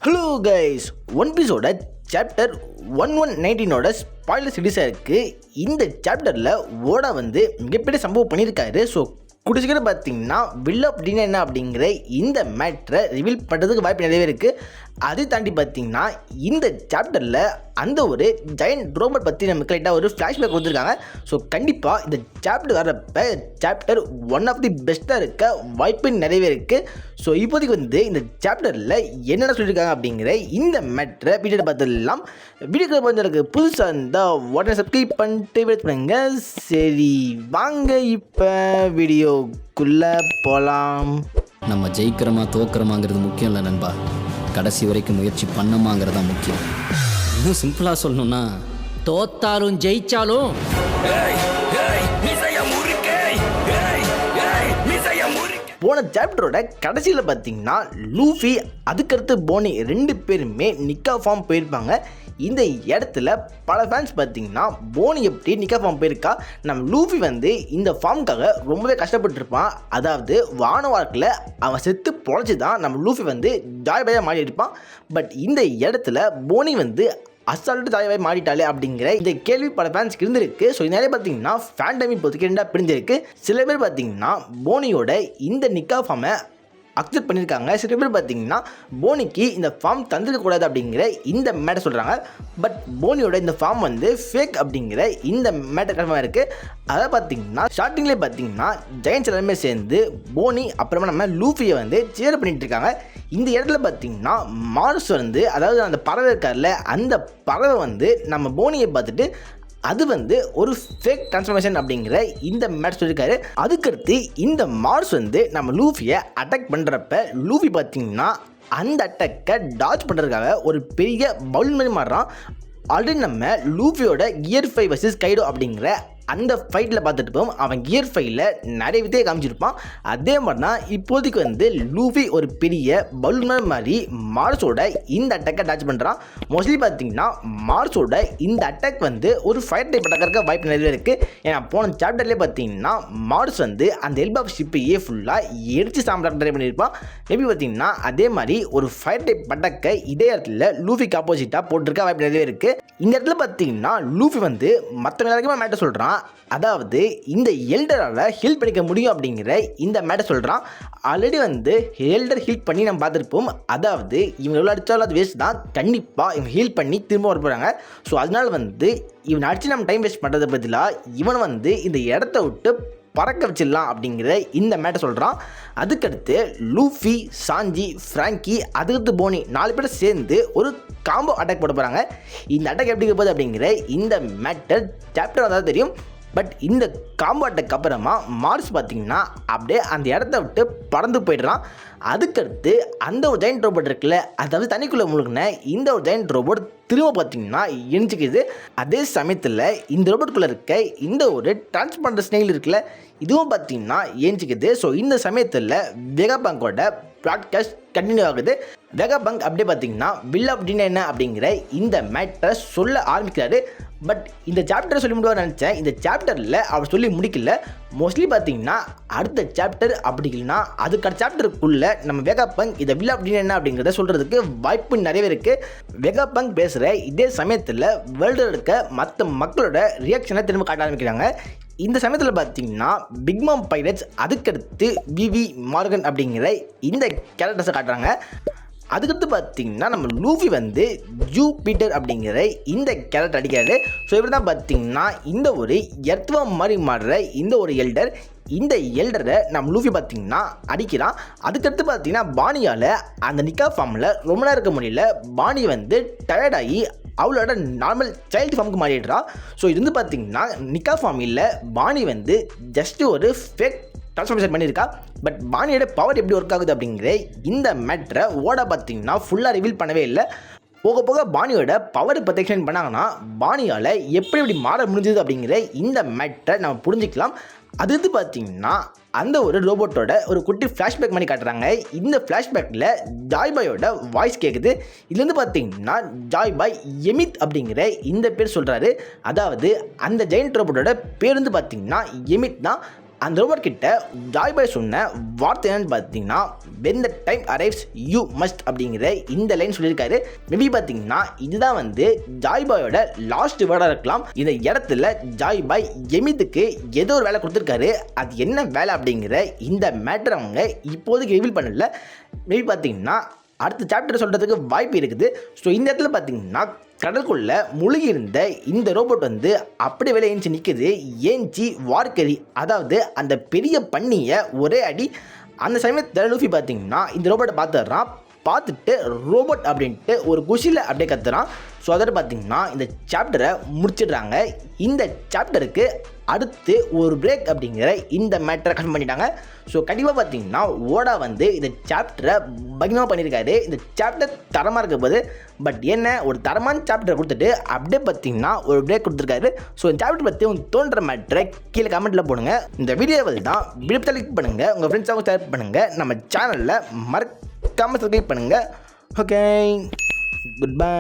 Hello guys, one பீஸோட chapter 1119 spoiler சீரிஸாக இருக்குது. இந்த சாப்டரில் ஓடா வந்து மிகப்பெரிய சம்பவம் பண்ணியிருக்காரு. ஸோ குடிச்சிக்கிட்டு பார்த்தீங்கன்னா வில் அப்படின்னா என்ன அப்படிங்கிற இந்த மேட்ரை ரிவீல் பண்ணுறதுக்கு வாய்ப்பு நிறையவே இருக்குது. அதை தாண்டி பார்த்தீங்கன்னா இந்த சாப்டரில் அந்த ஒரு ஜெயண்ட் ரோபோட் பற்றி நமக்கு லைட்டாக ஒரு ஃப்ளாஷ்பேக் கொடுத்துருக்காங்க. ஸோ கண்டிப்பாக இந்த சாப்டர் வரப்போ சாப்டர் ஒன் ஆஃப் தி பெஸ்ட்டாக இருக்க வாய்ப்பு நிறையவே இருக்குது. ஸோ இப்போதைக்கு வந்து இந்த சாப்டரில் என்னென்ன சொல்லியிருக்காங்க அப்படிங்கிற இந்த மேட்ரை வீடியோ பார்த்துடலாம். வீடியோக்கு வந்து புதுசாக இருந்தால் உடனே சப்ஸ்கிரைப் பண்ணிட்டு வெயிட் பண்ணுங்க. சரி வாங்க இப்போ வீடியோக்குள்ளே போகலாம். நம்ம ஜெயிக்கிறோமா தோக்கிறோமாங்கிறது முக்கியம் இல்லை நண்பா, கடைசி வரைக்கும் முயற்சி பண்ணமாங்கிறதா முக்கியம். இன்னும் சிம்பிளாக சொல்லணும்னா தோத்தாலும் ஜெயிச்சாலும் போன சாப்டரோட கடைசியில் பார்த்தீங்கன்னா லூஃபி அதுக்கடுத்து போனி ரெண்டு பேருமே நிக்கா ஃபார்ம் போயிருப்பாங்க. இந்த இடத்துல பல ஃபேன்ஸ் பார்த்தீங்கன்னா போனி எப்படி நிக்கா ஃபார்ம் போயிருக்கா, நம்ம லூஃபி வந்து இந்த ஃபார்முக்காக ரொம்பவே கஷ்டப்பட்டுருப்பான். அதாவது வான வாழ்க்கையில் அவன் செத்து பொழைச்சி தான் நம்ம லூஃபி வந்து ஜாய் பாயாக மாறி இருப்பான். பட் இந்த இடத்துல போனி வந்து அசால்ட்டு தாயவாய் மாறிட்டாலே அப்படிங்கிற இந்த கேள்வி பல ஃபேன்ஸ்க்கு இருந்திருக்கு. ஸோ இதனாலே பார்த்தீங்கன்னா ஃபேன் டைம் இப்போதைக்கு ரெண்டாக பிரிஞ்சிருக்கு. சில பேர் பார்த்தீங்கன்னா போனியோட இந்த நிக்கா ஃபார்மை அக்செப்ட் பண்ணியிருக்காங்க. சில பேர் பார்த்தீங்கன்னா போனிக்கு இந்த ஃபார்ம் தந்துருக்கக்கூடாது அப்படிங்கிற இந்த மேட்டர் சொல்கிறாங்க. பட் போனியோட இந்த ஃபார்ம் வந்து ஃபேக் அப்படிங்கிற இந்த மேட்டர் கன்ஃபார்மாக இருக்குது. அதை பார்த்தீங்கன்னா ஸ்டார்டிங்லேயே பார்த்தீங்கன்னா ஜெயன்ஸ் எல்லாருமே சேர்ந்து போனி அப்புறமா நம்ம லூஃபியை வந்து சேர் பண்ணிகிட்டு இருக்காங்க. இந்த இடத்துல பார்த்தீங்கன்னா மார்ஸ் வந்து, அதாவது அந்த பறவை இருக்கார்ல, அந்த பறவை வந்து நம்ம போனியை பார்த்துட்டு அது வந்து ஒரு ஃபேக் ட்ரான்ஸ்ஃபர்மேஷன் அப்படிங்கிற இந்த மேட்ச் சொல்லியிருக்காரு. அதுக்கடுத்து இந்த மார்ஸ் வந்து நம்ம லூஃபியை அட்டாக் பண்ணுறப்ப லூஃபி பார்த்தீங்கன்னா அந்த அட்டாக்கை டாச் பண்ணுறதுக்காக ஒரு பெரிய பவுல் மாதிரி மாறுறான். ஆல்ரெடி நம்ம லூஃபியோட கியர் 5 vs கைடோ அப்படிங்கிற அந்த ஃபைட்டில் பார்த்துட்டு போவோம். அவன் கியர் 5ல் நிறைய வித்தையை காமிச்சிருப்பான். அதே மாதிரி தான் இப்போதைக்கு வந்து லூஃபி ஒரு பெரிய பலூன் மாதிரி மார்ஸோட இந்த அட்டாக்கை அட்டாச் பண்ணுறான். மோஸ்ட்லி பார்த்தீங்கன்னா மார்ஸோட இந்த அட்டாக் வந்து ஒரு ஃபயர் டைப் அட்டாக் இருக்க வாய்ப்பு நிறைய இருக்குது. ஏன்னா போன சாப்டர்லேயே பார்த்தீங்கன்னா மார்ஸ் வந்து அந்த எல்பா ஷிப்பையே ஃபுல்லாக எரிச்சு சாம்பிள் ட்ரை பண்ணியிருப்பான். மேபி பார்த்தீங்கன்னா அதே மாதிரி ஒரு ஃபயர் டைப் அட்டாக்கை இதே இடத்துல லூஃபிக்கு ஆப்போசிட்டாக போட்டிருக்க வாய்ப்பு நிறைய இருக்குது. இந்த இடத்துல பார்த்தீங்கன்னா லூஃபி வந்து மற்ற எல்லாருக்குமே மேட்டர் சொல்கிறான். அதாவது இந்த எல்டரால் ஹீல் பண்ணிக்க முடியும் அப்படிங்கிற இந்த மேட்டர் சொல்கிறான். ஆல்ரெடி வந்து எல்டர் ஹீல் பண்ணி நம்ம பார்த்துருப்போம். அதாவது இவங்க எவ்வளோ அடித்தாலும் அது வேஸ்ட் தான், கண்டிப்பாக இவங்க ஹீல் பண்ணி திரும்ப வர போகிறாங்க. ஸோ அதனால் வந்து இவனை அடித்து நம்ம டைம் வேஸ்ட் பண்ணுறதை பதிலாக இவனை வந்து இந்த இடத்த விட்டு பறக்க வச்சிடலாம் அப்படிங்கிற இந்த மேட்டர் சொல்கிறான். அதுக்கடுத்து லூஃபி, சாஞ்சி, ஃப்ராங்கி, அதுக்கடுத்து போனி 4 பேர் சேர்ந்து ஒரு காம்போ அட்டாக் போட போகிறாங்க. இந்த அட்டாக் எப்படி போகுது அப்படிங்கிற இந்த மேட்டர் சாப்டர் வந்தால் தெரியும். பட் இந்த காம்போ அட்டாக் அப்புறமா மார்ஸ் பார்த்திங்கன்னா அப்படியே அந்த இடத்த விட்டு பறந்து போயிடுறான். அதுக்கடுத்து அந்த ஒரு ஜெயண்ட் ரோபோட் இருக்குல்ல, அதாவது தண்ணிக்குள்ளே முழுகின இந்த ஒரு ஜெயண்ட் ரோபோட் திரும்ப பார்த்திங்கன்னா எரிஞ்சிக்குது. அதே சமயத்தில் இந்த ரோபோட்டுக்குள்ளே இருக்க இந்த ஒரு டிரான்ஸ்பாண்டர் ஸ்னெயில் இருக்குல்ல, இதுவும் பார்த்திங்கன்னா எரிஞ்சிக்குது. ஸோ இந்த சமயத்தில் வெகாபங்கோட ப்ராட்காஸ்ட் கண்டினியூ ஆகுது. வெகாபங்க் அப்படியே பார்த்திங்கன்னா வில் அப்படின்னா என்ன அப்படிங்கிற இந்த மேட்டரை சொல்ல ஆரம்பிக்கிறாரு. பட் இந்த சாப்டரை சொல்லி முடிவான்னு நினச்சேன். இந்த சாப்டரில் அவர் சொல்லி முடிக்கல. மோஸ்ட்லி பார்த்தீங்கன்னா அடுத்த சாப்டர் அப்படி இல்லைன்னா அதுக்கான சாப்டருக்குள்ளே நம்ம வெகாபங்க் இதை வில் அப்படின்னு என்ன அப்படிங்கிறத சொல்கிறதுக்கு வாய்ப்பு நிறையவே இருக்குது. வெகாபங்க் பேசுகிற இதே சமயத்தில் வேர்ல்டில் இருக்க மற்ற மக்களோட ரியாக்ஷனை திரும்ப காட்ட ஆரம்பிக்கிறாங்க. இந்த சமயத்தில் பார்த்தீங்கன்னா பிக்மாம் பைரட்ஸ், அதுக்கடுத்து விவி மார்கன் அப்படிங்கிற இந்த கேரக்டர்ஸை காட்டுறாங்க. அதுக்கடுத்து பார்த்தீங்கன்னா நம்ம லூஃபி வந்து ஜூபிட்டர் அப்படிங்கிற இந்த கேரக்டர் அடிக்கிறாரு. ஸோ இவர் தான் பார்த்தீங்கன்னா இந்த ஒரு எர்த்வாம் மாதிரி மாறுற இந்த ஒரு எல்டர். இந்த எல்டரை நம்ம லூஃபி பார்த்தீங்கன்னா அடிக்கிறான். அதுக்கடுத்து பார்த்தீங்கன்னா பானியால் அந்த நிக்கா ஃபார்மில் ரொம்ப நேரம் இருக்க முடியல. பானி வந்து டயர்டாகி அவளோட நார்மல் சைல்டு ஃபார்முக்கு மாறிடுறா. ஸோ இது வந்து பார்த்தீங்கன்னா நிக்கா ஃபார்ம் இல்லை, பானி வந்து ஜஸ்ட்டு ஒரு ஃபேக் ட்ரான்ஸ்ஃபர்மேஷன் பண்ணியிருக்கா. பட் பானியோட பவர் எப்படி ஒர்க் ஆகுது அப்படிங்கிற இந்த மேட்ரை ஓடா பார்த்தீங்கன்னா ஃபுல்லாக ரிவீல் பண்ணவே இல்லை. போக போக பானியோட பவர் பற்றி எக்ஸ்பிளைன் பண்ணாங்கன்னா பானியால் எப்படி மாற முடிஞ்சது அப்படிங்கிற இந்த மேட்ரை நம்ம புரிஞ்சிக்கலாம். அது வந்து பார்த்தீங்கன்னா அந்த ஒரு ரோபோட்டோட ஒரு குட்டி ஃப்ளாஷ்பேக் மாதிரி காட்டுறாங்க. இந்த ஃப்ளாஷ்பேக்கில் ஜாய்பாயோட வாய்ஸ் கேட்குது. இதுலேருந்து பார்த்தீங்கன்னா ஜாய்பாய் எமித் அப்படிங்கிற இந்த பேர் சொல்கிறாரு. அதாவது அந்த ஜெயண்ட் ரோபோட்டோட பேர் வந்து பார்த்தீங்கன்னா எமித் தான். அந்த ரோபோட் கிட்ட ஜாய் பாய் சொன்ன வார்த்தை என்னன்னு பார்த்தீங்கன்னா when the time arrives you must அப்படிங்கிற இந்த லைன் சொல்லியிருக்காரு. மேபி பார்த்தீங்கன்னா இதுதான் வந்து ஜாய் பாயோட லாஸ்ட் வேர்டாக இருக்கலாம். இந்த இடத்துல ஜாய் பாய் எமித்துக்கு ஏதோ ஒரு வேலை கொடுத்துருக்காரு. அது என்ன வேலை அப்படிங்கிற இந்த மேட்டர் அவங்க இப்போதைக்கு ரிவீல் பண்ணல. மேபி பார்த்தீங்கன்னா அடுத்த சாப்டர் சொல்கிறதுக்கு வாய்ப்பு இருக்குது. ஸோ இந்த இடத்துல பார்த்தீங்கன்னா கடலுக்குள்ளே முழுகி இருந்த இந்த ரோபோட் வந்து அப்படி வெளியே ஏஞ்சி நிற்குது. ஏஞ்சி வார்க்கரி, அதாவது அந்த பெரிய பன்னியை ஒரே அடி. அந்த சமயத்தில் லூஃபி பார்த்தீங்கன்னா இந்த ரோபோட்டை பார்த்துடுறான். பார்த்துட்டு ரோபோட் அப்படின்ட்டு ஒரு குஷியில் அப்படியே கத்துறான். ஸோ அதோட பார்த்தீங்கன்னா இந்த சாப்டரை முடிச்சிடுறாங்க. இந்த சாப்டருக்கு அடுத்து ஒரு பிரேக் அப்படிங்கிற இந்த மேட்டரை கன்ஃபார்ம் பண்ணிட்டாங்க. ஸோ கண்டிப்பாக பார்த்தீங்கன்னா ஓடா வந்து இந்த சாப்டரை பகிரமாக பண்ணியிருக்காரு. இந்த சாப்டர் தரமாக இருக்க போது, பட் என்ன ஒரு தரமான சாப்டரை கொடுத்துட்டு அப்படியே பார்த்தீங்கன்னா ஒரு பிரேக் கொடுத்துருக்காரு. ஸோ இந்த சாப்டர் பற்றி உங்களுக்கு தோன்ற மேட்டரை கீழே கமெண்ட்டில் போடுங்க. இந்த வீடியோவில் தான் விருப்பத்தை கிளிக் பண்ணுங்கள், உங்கள் ஃப்ரெண்ட்ஸாகவும் ஷேர் பண்ணுங்கள். நம்ம சேனலில் மறக்காமல் சப்ஸ்கிரைப் பண்ணுங்கள். Okay, good bye.